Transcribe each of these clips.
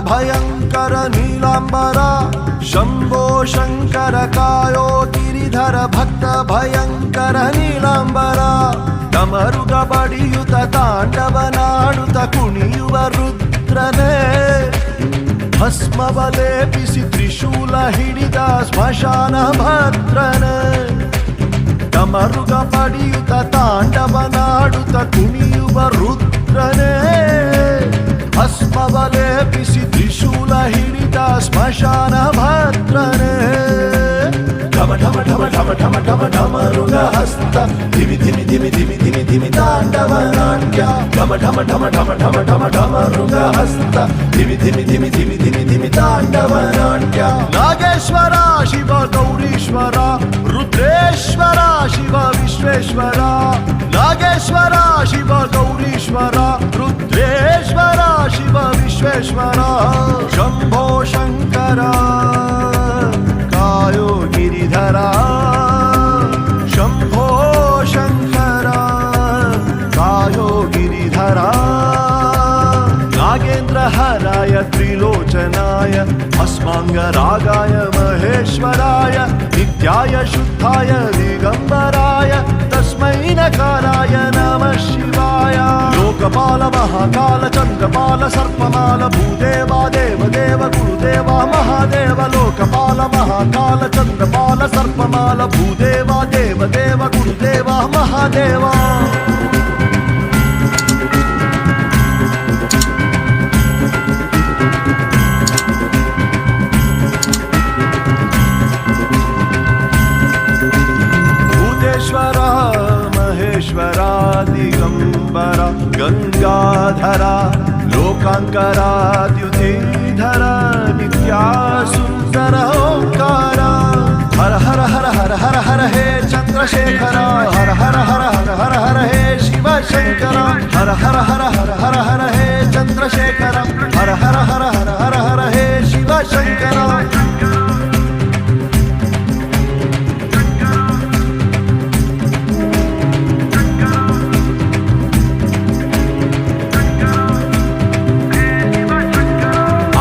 ಭಯಂಕರ ನೀಲಾಂಬರ ಶಂಭೋ ಶಂಕರ ಕಾಯೋ ಗಿರಿಧರ ಭಕ್ತ ಭಯಂಕರ ನೀಲಾಂಬರ ಡಮರುಗ ಬಡಿಯುತ ತಾಂಡವನಾಡುತ್ತ ಕುಣಿಯುವ ರುದ್ರನೇ ಭಸ್ಮವ ಲೇಪಿಸಿ ತ್ರಿಶೂಲ ಹಿಡಿದ ಸ್ಮಶಾನ ಭದ್ರನೇ ಡಮರುಗ ಬಡಿಯುತ ತಾಂಡವನಾಡುತ್ತ ಕುಣಿಯುವ ರುದ್ರನೇ ಭಸ್ಮವ ಲೇಪಿಸಿ ತ್ರಿಶೂಲ ಹಿಡಿದ ಸ್ಮಶಾನ ಭದ್ರನೇ ಢಮ ಢಮ ಢಮ ಢಮ ಢಮ ಢಮ ಢಮರುಗ ಹಸ್ತ ಧಿಮಿ ಧಿಮಿ ಧಿಮಿ ಧಿಮಿ ಧಿಮಿ ಧಿಮಿ ತಾಂಡವ ನಾಟ್ಯ ಢಮ ಢಮ ಢಮ ಢಮ ಢಮ ಢಮ ಢಮರುಗ ಹಸ್ತ ಧಿಮಿ ಧಿಮಿ ಧಿಮಿ ಧಿಮಿ ಧಿಮಿ ಧಿಮಿ ತಾಂಡವ ನಾಟ್ಯ ನಾಗೇಶ್ವರ ಶಿವ ಗೌರೀಶ್ವರ ರುದ್ರೇಶ್ವರ ಶಿವ ವಿಶ್ವೇಶ್ವರ ನಾಗೇಶ್ವರ ಶಿವ ಗೌರೀಶ್ವರ ರುದ್ರೇಶ್ವರ ಶಿವ ವಿಶ್ವೇಶ್ವರ ಶಂಭೋ ಶಂಕರ ಕಾಯೋ ಗಿರಿಧರ ಶಂಭೋ ಶಂಕರ ಕಾಯೋ ಗಿರಿಧರ ನಾಗೇಂದ್ರ ಹರಾಯ ತ್ರಿಲೋಚನಾಯ ಭಸ್ಮಾಂಗರಾಗಾಯ ಮಹೇಶ್ವರಾಯ ನಿತ್ಯಾಯ ಶುದ್ಧಾಯ ದಿಗಂಬರಾಯ ತಸ್ಮೈ ನಕಾರಾಯ ನಮಃ ಶಿವಾಯ ಲೋಕಪಾಲ ಮಹಾಕಾಲ ಚಂದ್ರಪಾಲ ಸರ್ಪಮಾಲ ಭೂದೇವ ದೇವದೇವ ಗುರುದೇವ ಮಹಾದೇವ ಲೋಕಪಾಲ ಮಹಾಕಾಲ ಚಂದ್ರಪಾಲ ಸರ್ಪಮಾಲ ಭೂದೇವ ದೇವದೇವ ಗುರುದೇವ ಮಹಾದೇವ ಭೂತೇಶ್ವರ ಮಹೇಶ್ವರ ದಿಗಂಬರ ಗಂಗಾಧರ ಲೋಕಾಂಕರ ದ್ಯುತಿಧರ ನಿತ್ಯಾಸುಂದರ ಓಂಕಾರ ಹರ ಹರ ಹರ ಹರ ಹರ ಹರ ಹೇ ಚಂದ್ರಶೇಖರ ಹರ ಹರ ಹರ ಹರ ಹರ ಹರ ಹೇ ಶಿವಶಂಕರ ಹರ ಹರ ಹರ ಹರ ಹರ ಹರ ಹೇ ಚಂದ್ರಶೇಖರ ಹರ ಹರ ಹರ ಹರ ಹರ ಹರ ಹೇ ಶಿವಶಂಕರ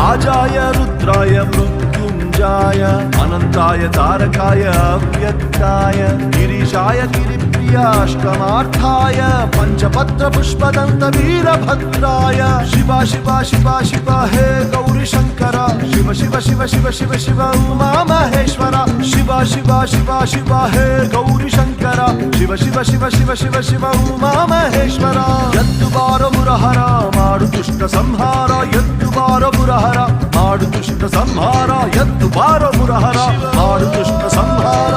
आजाय रुद्राय मृत्युंजाय अनंताय तारकाय अव्यक्ताय गिरीशाय गिरिप्रियाष्टमार्थाय पंचपत्र पुष्पदंत वीरभद्राय शिवा शिवा शिवा शिवा हे गौरी शंकर शिव शिव शिव शिव शिव शिव उमा महेश्वर शिवा शिवा शिवा शिवा हे गौरी शंकर शिव शिव शिव शिव शिव शिव उमा महेश्वर यद्दु बार मुरहर माडु दुष्ट संहार यद्दु बार मुरहर माडु दुष्ट संहार यद्दु बार मुरहर माडु दुष्ट संहार